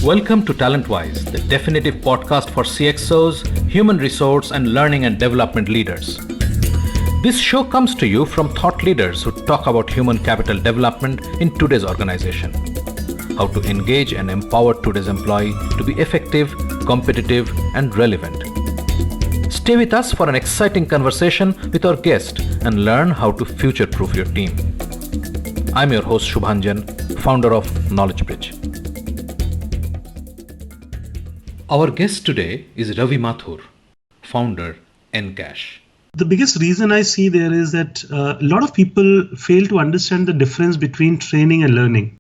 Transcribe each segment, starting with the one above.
Welcome to Talentwise, the definitive podcast for CXOs, human resource, and learning and development leaders. This show comes to you from thought leaders who talk about human capital development in today's organization. How to engage and empower today's employee to be effective, competitive, and relevant. Stay with us for an exciting conversation with our guest and learn how to future-proof your team. I'm your host Shubhanjan, founder of Knowledge Bridge. Our guest today is Ravi Mathur, founder Encash. The biggest reason I see there is that a lot of people fail to understand the difference between training and learning.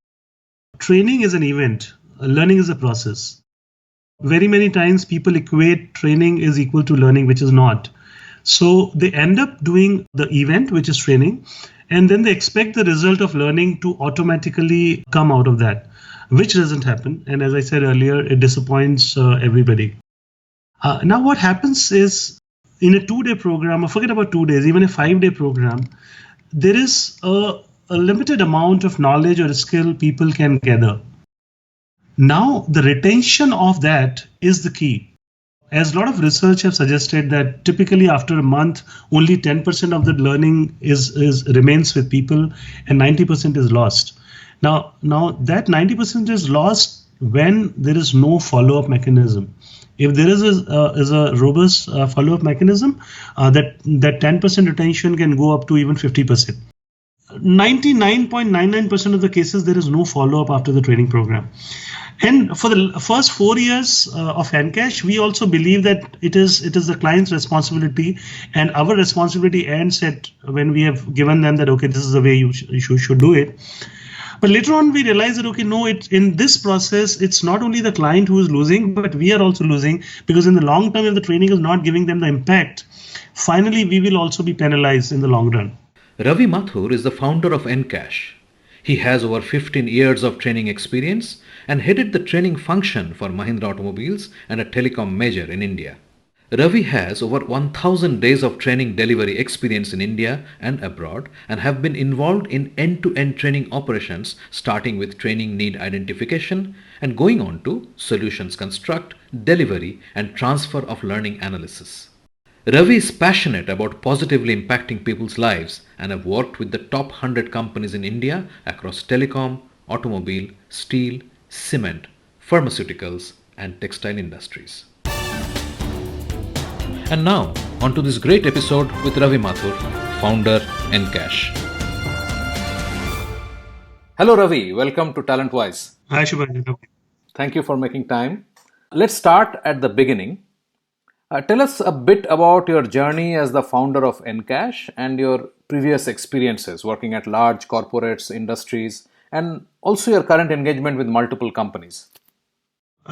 Training is an event, learning is a process. Very many times people equate training is equal to learning, which is not. So they end up doing the event, which is training, and then they expect the result of learning to automatically come out of that, which doesn't happen. And as I said earlier, it disappoints everybody. Now what happens is in a 2-day program, or forget about 2 days, even a 5-day program, there is a limited amount of knowledge or skill people can gather. Now the retention of that is the key. As a lot of research have suggested that typically after a month, only 10% of the learning remains with people and 90% is lost. Now that 90% is lost when there is no follow-up mechanism. If there is a robust follow-up mechanism, that 10% retention can go up to even 50%. 99.99% of the cases, there is no follow-up after the training program. And for the first 4 years of Encash, we also believe that it is the client's responsibility, and our responsibility ends at when we have given them that, okay, this is the way you should do it. But later on, we realized that, okay, no, in this process, it's not only the client who is losing, but we are also losing, because in the long term, if the training is not giving them the impact, finally, we will also be penalized in the long run. Ravi Mathur is the founder of Encash. He has over 15 years of training experience and headed the training function for Mahindra Automobiles and a telecom major in India. Ravi has over 1,000 days of training delivery experience in India and abroad and have been involved in end-to-end training operations, starting with training need identification and going on to solutions construct, delivery, and transfer of learning analysis. Ravi is passionate about positively impacting people's lives and have worked with the top 100 companies in India across telecom, automobile, steel, cement, pharmaceuticals, and textile industries. And now, on to this great episode with Ravi Mathur, founder Encash. Hello Ravi, welcome to Talentwise. Hi Shubhanjan. Thank you for making time. Let's start at the beginning. Tell us a bit about your journey as the founder of Encash and your previous experiences working at large corporates, industries, and also your current engagement with multiple companies.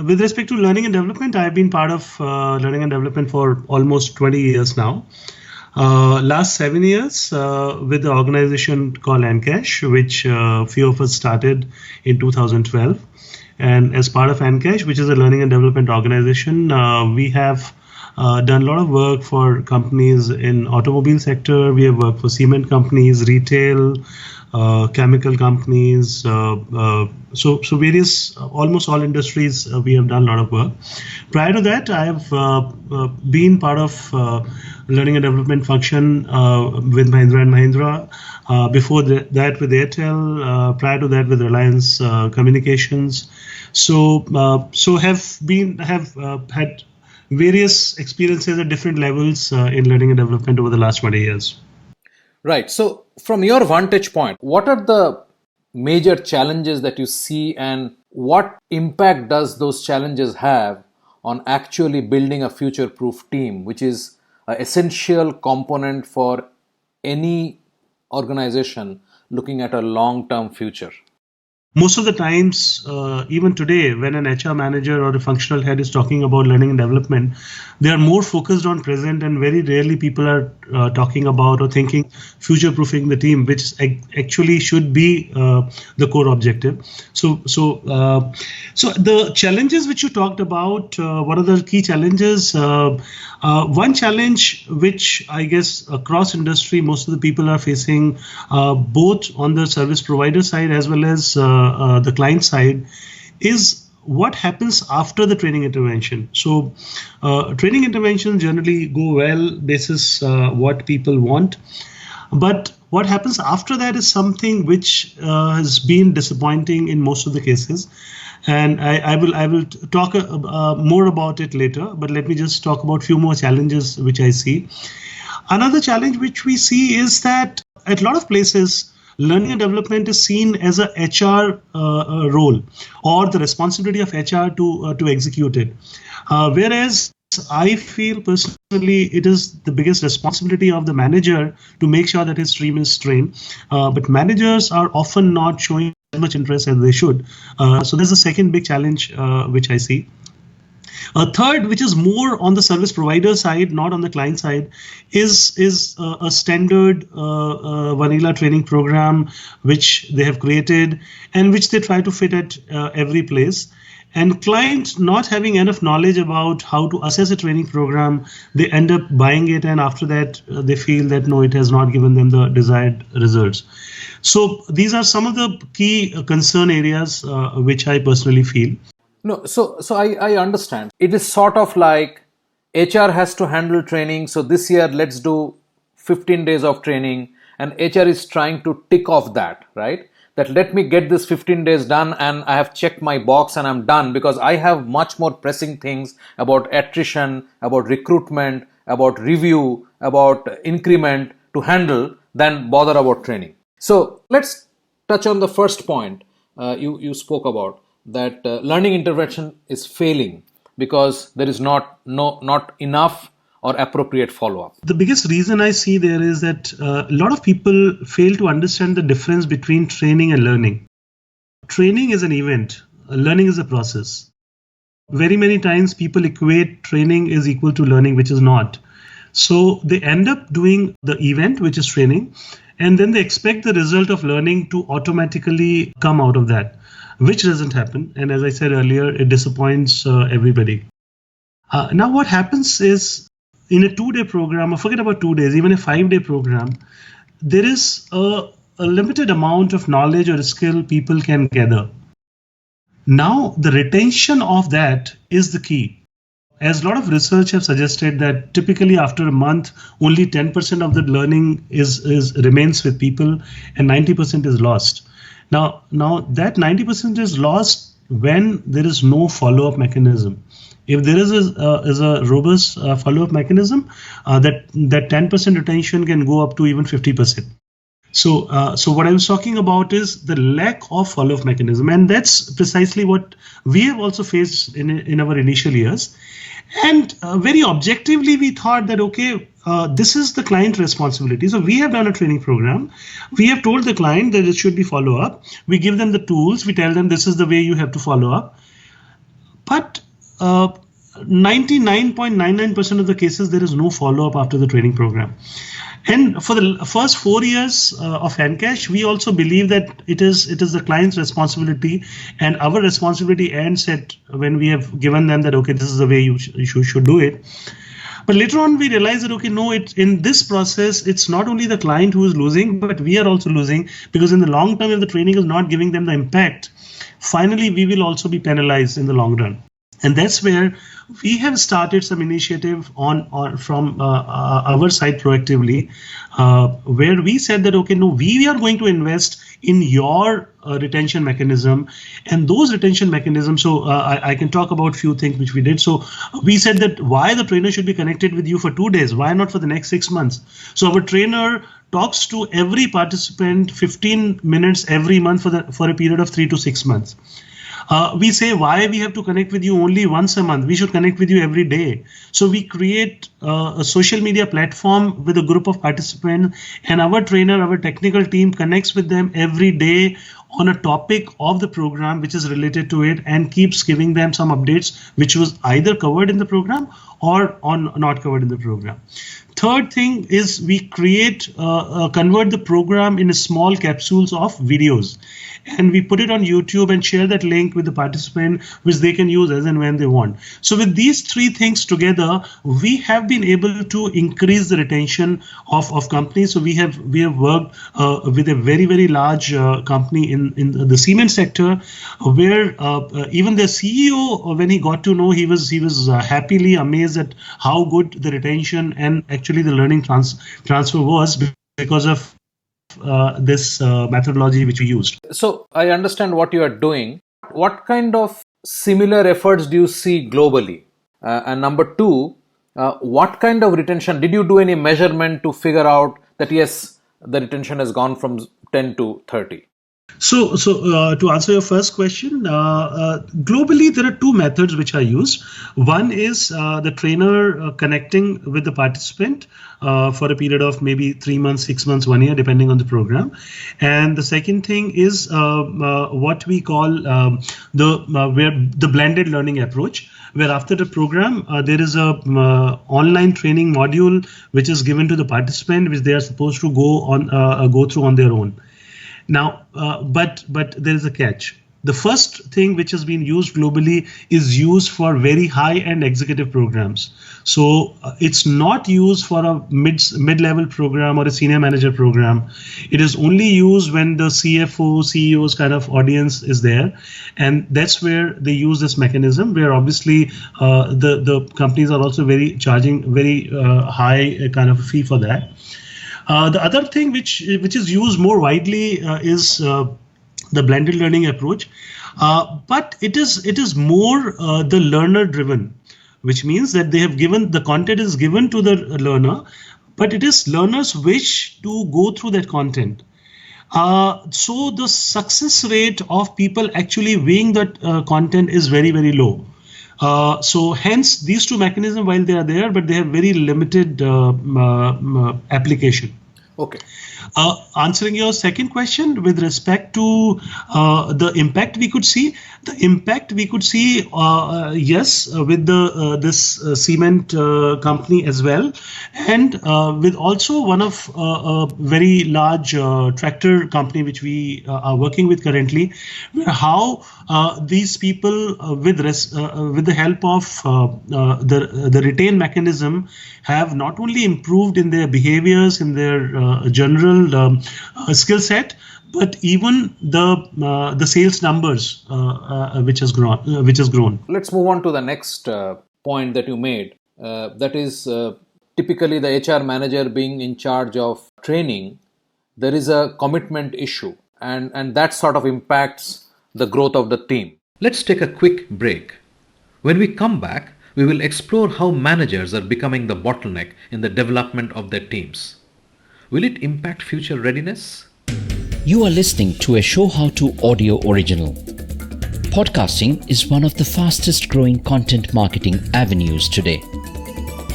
With respect to learning and development, I've been part of learning and development for almost 20 years now. Last 7 years with the organization called Encash, which few of us started in 2012. And as part of Encash, which is a learning and development organization, we have done a lot of work for companies in automobile sector. We have worked for cement companies, retail, chemical companies, so various, almost all industries we have done a lot of work. Prior to that, I have been part of learning and development function with Mahindra and Mahindra. Before that with Airtel, prior to that with Reliance Communications. So have had various experiences at different levels in learning and development over the last 20 years. Right. So from your vantage point, what are the major challenges that you see and what impact does those challenges have on actually building a future-proof team, which is an essential component for any organization looking at a long-term future? Most of the times, even today, when an HR manager or a functional head is talking about learning and development, they are more focused on present, and very rarely people are talking about or thinking future-proofing the team, which actually should be the core objective. So the challenges which you talked about, what are the key challenges? One challenge which I guess across industry most of the people are facing, both on the service provider side as well as the client side, is what happens after the training intervention? So, training interventions generally go well. This is what people want. But what happens after that is something which has been disappointing in most of the cases. And I will talk more about it later. But let me just talk about a few more challenges which I see. Another challenge which we see is that at a lot of places, learning and development is seen as a HR role, or the responsibility of HR to execute it. Whereas I feel personally it is the biggest responsibility of the manager to make sure that his team is trained. But managers are often not showing as much interest as they should. So there's a second big challenge which I see. A third, which is more on the service provider side, not on the client side, is a standard vanilla training program which they have created and which they try to fit at every place. And clients not having enough knowledge about how to assess a training program, they end up buying it, and after that they feel that no, it has not given them the desired results. So these are some of the key concern areas which I personally feel. No, so I understand. It is sort of like HR has to handle training. So this year, let's do 15 days of training, and HR is trying to tick off that, right? That let me get this 15 days done, and I have checked my box and I'm done, because I have much more pressing things about attrition, about recruitment, about review, about increment to handle than bother about training. So let's touch on the first point you spoke about, that learning intervention is failing because there is not enough or appropriate follow-up. The biggest reason I see there is that a lot of people fail to understand the difference between training and learning. Training is an event, learning is a process. Very many times people equate training is equal to learning, which is not. So they end up doing the event, which is training, and then they expect the result of learning to automatically come out of that, which doesn't happen. And as I said earlier, it disappoints everybody. Now what happens is, in a 2-day program, or forget about 2 days, even a 5-day program, there is a limited amount of knowledge or skill people can gather. Now the retention of that is the key. As a lot of research have suggested that typically after a month, only 10% of the learning remains with people and 90% is lost. Now that 90% is lost when there is no follow-up mechanism. If there is a robust follow-up mechanism, that 10% retention can go up to even 50%. So what I was talking about is the lack of follow-up mechanism, and that's precisely what we have also faced in our initial years. And very objectively, we thought that, okay, this is the client responsibility. So we have done a training program. We have told the client that it should be follow-up. We give them the tools. We tell them this is the way you have to follow up. But 99.99% of the cases, there is no follow-up after the training program. And for the first 4 years of Encash, we also believe that it is the client's responsibility, and our responsibility ends at when we have given them that, okay, this is the way you should do it. But later on, we realized that, okay, no, in this process, it's not only the client who is losing, but we are also losing, because in the long term, if the training is not giving them the impact, finally, we will also be penalized in the long run. And that's where we have started some initiative from our side proactively, where we said that, okay, no, we are going to invest in your retention mechanism, and those retention mechanisms. So I can talk about few things which we did. So we said that why the trainer should be connected with you for 2 days, why not for the next 6 months? So our trainer talks to every participant 15 minutes every month for a period of 3 to 6 months. We say why we have to connect with you only once a month. We should connect with you every day. So we create a social media platform with a group of participants, and our trainer, our technical team connects with them every day on a topic of the program which is related to it, and keeps giving them some updates which was either covered in the program or not covered in the program. Third thing is we convert the program in small capsules of videos, and we put it on YouTube and share that link with the participant, which they can use as and when they want. So with these 3 things together, we have been able to increase the retention of companies. So we have worked with a very, very large company in in the cement sector, where even the CEO, when he got to know, he was happily amazed at how good the retention and actually the learning transfer was because of this methodology which we used. So I understand what you are doing. What kind of similar efforts do you see globally? And number two, what kind of retention? Did you do any measurement to figure out that yes, the retention has gone from 10 to 30? So to answer your first question, globally there are two methods which are used. One is the trainer connecting with the participant for a period of maybe 3 months, 6 months, 1 year, depending on the program. And the second thing is what we call the blended learning approach, where after the program there is a online training module which is given to the participant, which they are supposed to go through on their own. Now, but there is a catch. The first thing which has been used globally is used for very high-end executive programs. So it's not used for a mid-level program or a senior manager program. It is only used when the CFO, CEOs kind of audience is there. And that's where they use this mechanism, where obviously the companies are also charging very high kind of fee for that. The other thing which is used more widely is the blended learning approach, but it is more the learner driven, which means that the content is given to the learner, but it is learners wish to go through that content. So the success rate of people actually viewing that content is very, very low. So hence these two mechanisms, while they are there, but they have very limited application. Okay. Answering your second question with respect to the impact we could see, yes, with this cement company as well, and with also one of a very large tractor company which we are working with currently, how these people with the help of the retain mechanism have not only improved in their behaviors, in their general skill set, but even the sales numbers which has grown. Let's move on to the next point that you made. That is typically the HR manager being in charge of training. There is a commitment issue, and that sort of impacts the growth of the team. Let's take a quick break. When we come back, we will explore how managers are becoming the bottleneck in the development of their teams. Will it impact future readiness? You are listening to a Show How To audio original. Podcasting is one of the fastest growing content marketing avenues today.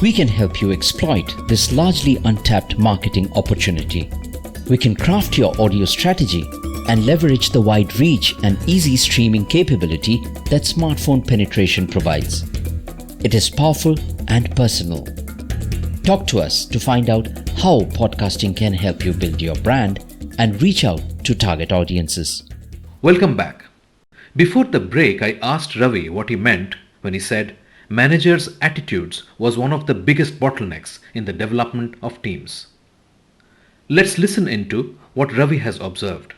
We can help you exploit this largely untapped marketing opportunity. We can craft your audio strategy and leverage the wide reach and easy streaming capability that smartphone penetration provides. It is powerful and personal. Talk to us to find out how podcasting can help you build your brand and reach out to target audiences. Welcome back. Before the break, I asked Ravi what he meant when he said managers' attitudes was one of the biggest bottlenecks in the development of teams. Let's listen into what Ravi has observed.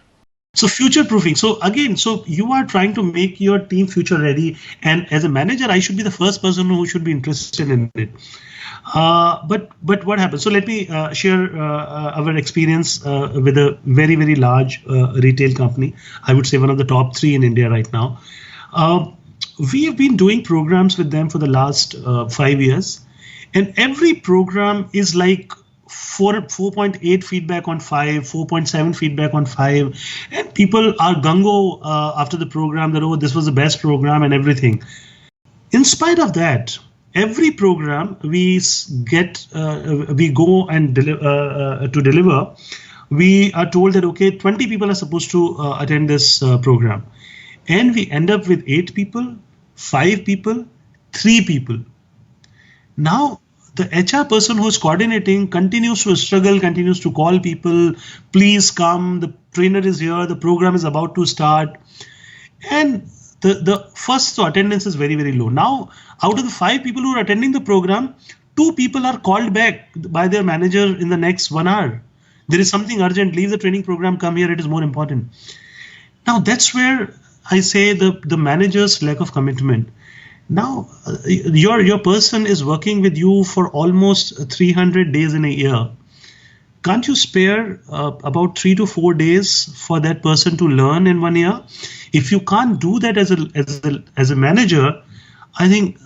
So future proofing. So again, you are trying to make your team future ready, and as a manager, I should be the first person who should be interested in it. But what happens? So let me share our experience with a very, very large retail company. I would say one of the top 3 in India right now. We have been doing programs with them for the last 5 years, and every program is like 4.8 feedback on 5, 4.7 feedback on 5, and people are gung-ho after the program that, oh, this was the best program and everything. In spite of that, every program we go and deliver, we are told that, okay, 20 people are supposed to attend this program, and we end up with 8 people, 5 people, 3 people. Now the HR person who's coordinating continues to struggle, continues to call people, please come, the trainer is here, the program is about to start. And the first attendance is very, very low. Now, out of the 5 people who are attending the program, 2 people are called back by their manager in the next 1 hour. There is something urgent, leave the training program, come here, it is more important. Now that's where I say the manager's lack of commitment. Now your person is working with you for almost 300 days in a year. Can't you spare about 3 to 4 days for that person to learn in 1 year? If you can't do that as a manager, I think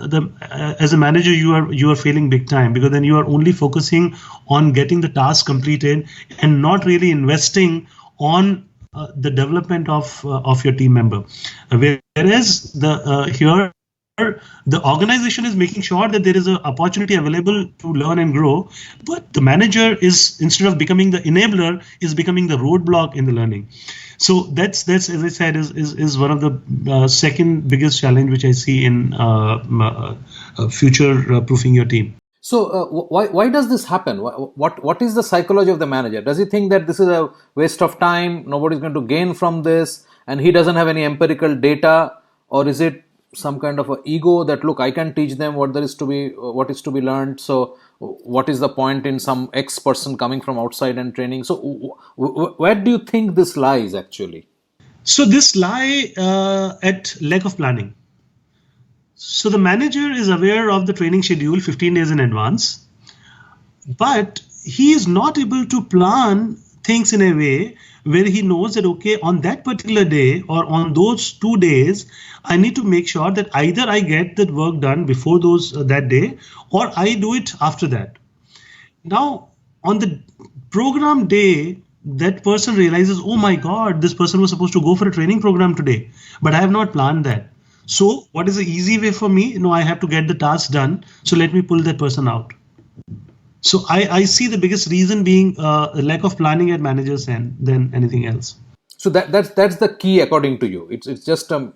as a manager you are failing big time, because then you are only focusing on getting the task completed and not really investing on the development of your team member. Whereas here the organization is making sure that there is an opportunity available to learn and grow, but the manager is, instead of becoming the enabler, is becoming the roadblock in the learning. So that's as I said is one of the second biggest challenge which I see in future proofing your team. So why does this happen? What is the psychology of the manager? Does he think that this is a waste of time, nobody's going to gain from this, and he doesn't have any empirical data? Or is it some kind of a ego that, look, I can teach them what is to be learned, so what is the point in some X person coming from outside and training? So where do you think this lies actually? So this lie at lack of planning. So the manager is aware of the training schedule 15 days in advance, but he is not able to plan things in a way where he knows that, okay, on that particular day or on those 2 days, I need to make sure that either I get that work done before that day, or I do it after that. Now, on the program day, that person realizes, oh my God, this person was supposed to go for a training program today, but I have not planned that. So what is the easy way for me? No, I have to get the task done. So let me pull that person out. So I see the biggest reason being a lack of planning at managers' end than anything else. So that's the key according to you. It's just a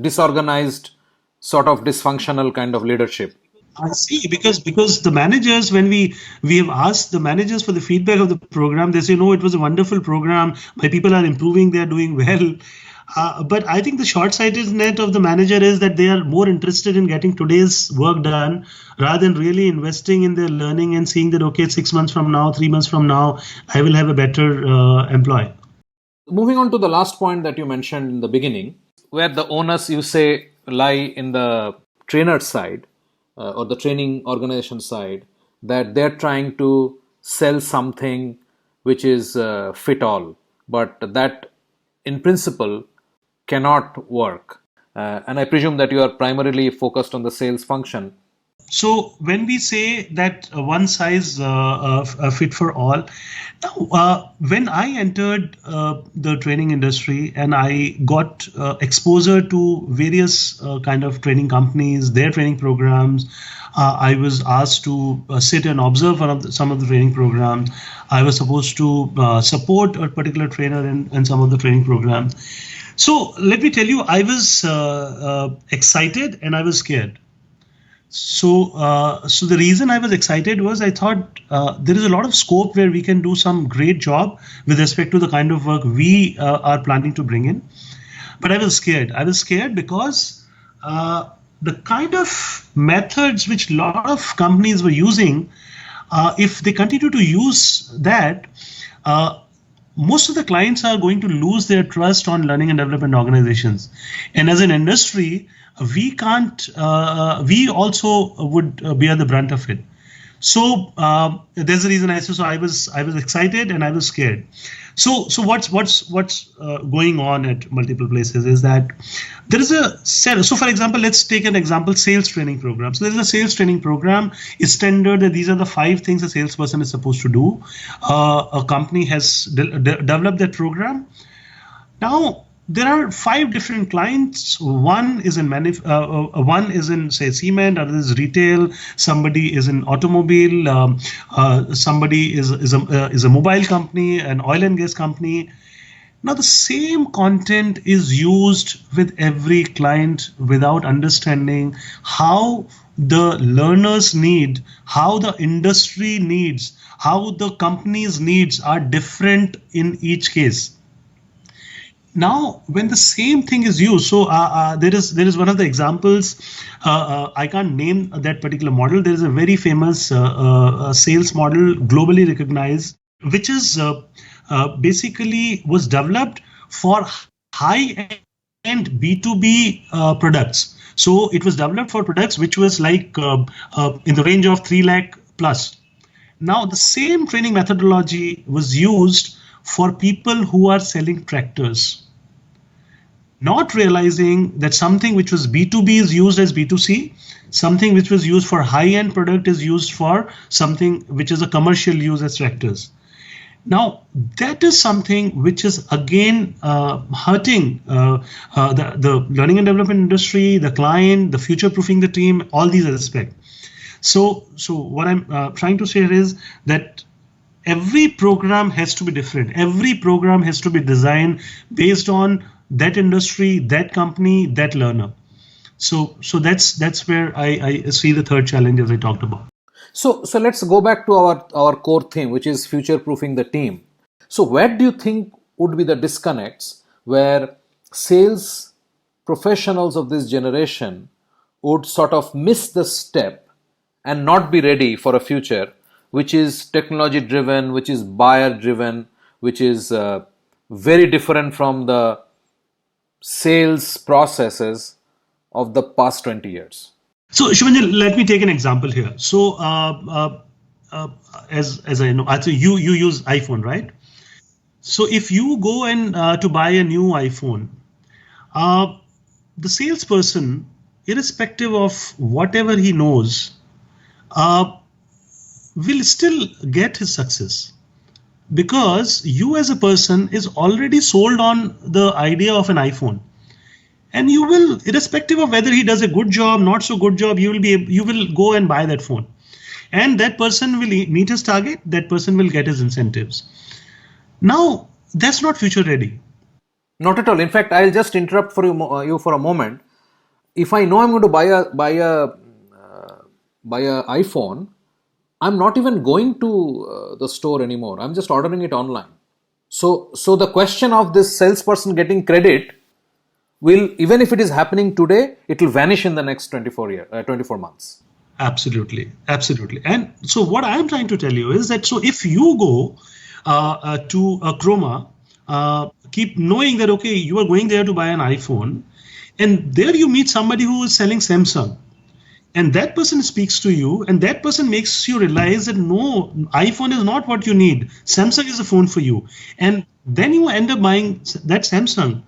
disorganized, sort of dysfunctional kind of leadership. I see, because the managers, when we have asked the managers for the feedback of the program, they say, no, it was a wonderful program. My people are improving, they are doing well. But I think the short-sightedness of the manager is that they are more interested in getting today's work done rather than really investing in their learning and seeing that, okay, 6 months from now, 3 months from now, I will have a better employee. Moving on to the last point that you mentioned in the beginning, where the onus, you say, lie in the trainer side or the training organization side, that they're trying to sell something which is fit all, but that in principle cannot work. And I presume that you are primarily focused on the sales function. So when we say that one size fit for all, now, when I entered the training industry and I got exposure to various kind of training companies, their training programs, I was asked to sit and observe some of the training programs. I was supposed to support a particular trainer in some of the training programs. So let me tell you, I was excited and I was scared. So the reason I was excited was I thought there is a lot of scope where we can do some great job with respect to the kind of work we are planning to bring in. But I was scared. I was scared because the kind of methods which a lot of companies were using, if they continue to use that, most of the clients are going to lose their trust on learning and development organizations. And as an industry, we can't, we also would bear the brunt of it. So there's a reason I said, so I was excited and I was scared. So what's going on at multiple places is that there is a set. So for example, let's take an example, sales training program. So there's a sales training program. It's standard that these are the 5 things a salesperson is supposed to do. A company has developed that program. Now, there are 5 different clients. One is in say cement, other is retail. Somebody is in automobile. Somebody is a mobile company, an oil and gas company. Now the same content is used with every client without understanding how the learners need, how the industry needs, how the company's needs are different in each case. Now, when the same thing is used, so there is one of the examples. I can't name that particular model. There is a very famous sales model, globally recognized, which is basically was developed for high-end B2B products. So it was developed for products which was like in the range of 3 lakh plus. Now the same training methodology was used for people who are selling tractors, not realizing that something which was B2B is used as B2C, something which was used for high-end product is used for something which is a commercial use as tractors. Now, that is something which is again hurting the learning and development industry, the client, the future-proofing the team, all these aspects. So what I'm trying to say is that every program has to be different. Every program has to be designed based on that industry, that company, that learner. So that's where I see the third challenge as I talked about. So let's go back to our core theme, which is future proofing the team. So where do you think would be the disconnects where sales professionals of this generation would sort of miss the step and not be ready for a future which is technology driven, which is buyer driven, which is very different from the sales processes of the past 20 years? So Shivanjan, let me take an example here. So as I know, so you use iPhone, right? So if you go and to buy a new iPhone, the salesperson, irrespective of whatever he knows, will still get his success, because you as a person is already sold on the idea of an iPhone. And you will, irrespective of whether he does a good job, not so good job, you will go and buy that phone. And that person will meet his target, that person will get his incentives. Now, that's not future ready. Not at all. In fact, I'll just interrupt for you for a moment. If I know I'm going to buy a iPhone, I'm not even going to the store anymore. I'm just ordering it online. So the question of this salesperson getting credit will, even if it is happening today, it will vanish in the next 24 months. Absolutely. And so what I'm trying to tell you is that, so if you go to a Chroma, keep knowing that, okay, you are going there to buy an iPhone, and there you meet somebody who is selling Samsung, and that person speaks to you, and that person makes you realize that no, iPhone is not what you need. Samsung is the phone for you. And then you end up buying that Samsung.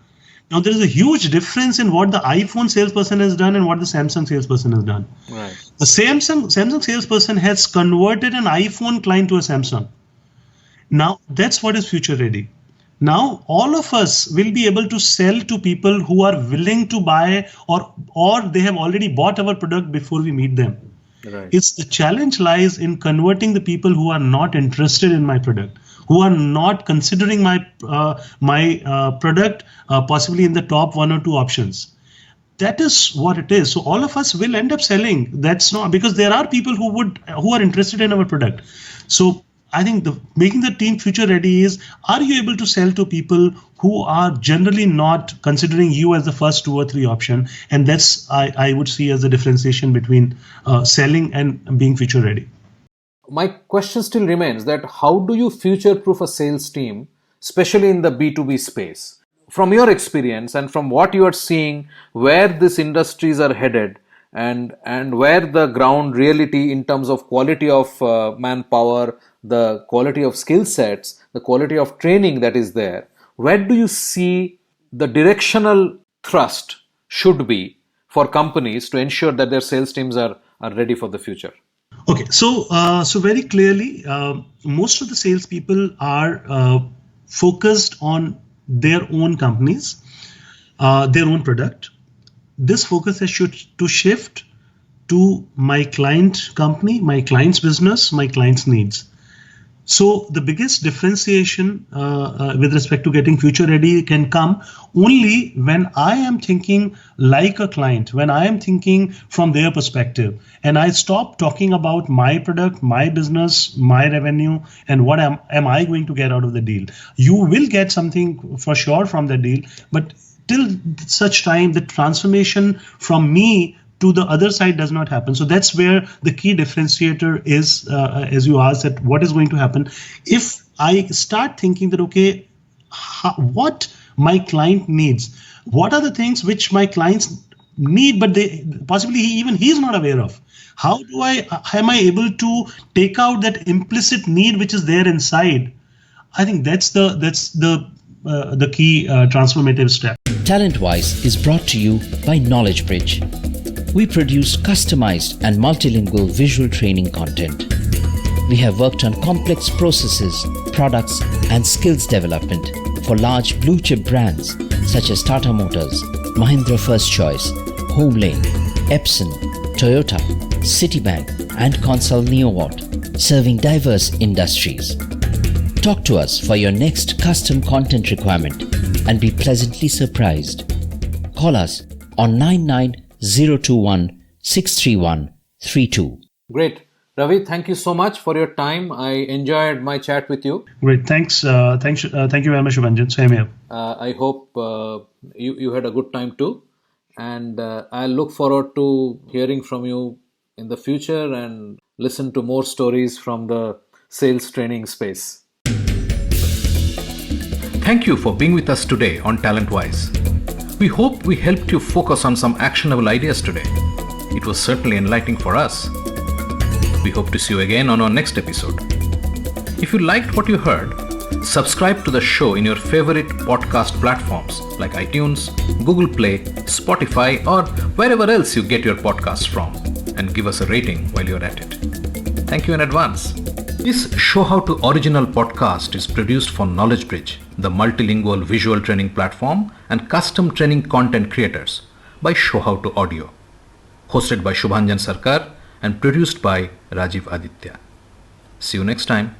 Now, there is a huge difference in what the iPhone salesperson has done and what the Samsung salesperson has done. Right. The Samsung salesperson has converted an iPhone client to a Samsung. Now, that's what is future ready. Now, all of us will be able to sell to people who are willing to buy, or they have already bought our product before we meet them. Right. It's the challenge lies in converting the people who are not interested in my product, who are not considering my product possibly in the top 1 or 2 options. That is what it is. So all of us will end up selling. That's not, because there are people who are interested in our product. So I think making the team future ready is, are you able to sell to people who are generally not considering you as the first 2 or 3 option? And that's I would see as the differentiation between selling and being future ready. My question still remains that how do you future proof a sales team, especially in the B2B space? From your experience and from what you are seeing, where these industries are headed, and where the ground reality in terms of quality of manpower, the quality of skill sets, the quality of training that is there, where do you see the directional thrust should be for companies to ensure that their sales teams are ready for the future? Okay, so very clearly, most of the salespeople are focused on their own companies, their own product. This focus has to shift to my client company, my client's business, my client's needs. So the biggest differentiation with respect to getting future ready can come only when I am thinking like a client, when I am thinking from their perspective, and I stop talking about my product, my business, my revenue, and what am I going to get out of the deal. You will get something for sure from the deal, but till such time the transformation from me to the other side does not happen. So that's where the key differentiator is, as you asked, that what is going to happen if I start thinking that, okay, what my client needs? What are the things which my clients need, but they possibly he's not aware of? How am I able to take out that implicit need which is there inside? I think that's the key transformative step. Talentwise is brought to you by Knowledge Bridge. We produce customized and multilingual visual training content. We have worked on complex processes, products, and skills development for large blue chip brands such as Tata Motors, Mahindra First Choice, Homelane, Epson, Toyota, Citibank, and Consul Neowatt, serving diverse industries. Talk to us for your next custom content requirement and be pleasantly surprised. Call us on 99021 631 32. Great. Ravi, thank you so much for your time. I enjoyed my chat with you. Great. Thank you very much, Shubhanjan. Same here. I hope you had a good time too. And I look forward to hearing from you in the future and listen to more stories from the sales training space. Thank you for being with us today on Talentwise. We hope we helped you focus on some actionable ideas today. It was certainly enlightening for us. We hope to see you again on our next episode. If you liked what you heard, subscribe to the show in your favorite podcast platforms like iTunes, Google Play, Spotify, or wherever else you get your podcasts from, and give us a rating while you're at it. Thank you in advance. This Show How to Original podcast is produced for Knowledge Bridge, the multilingual visual training platform and custom training content creators, by Show How to Audio. Hosted by Shubhanjan Sarkar and produced by Rajiv Aditya. See you next time.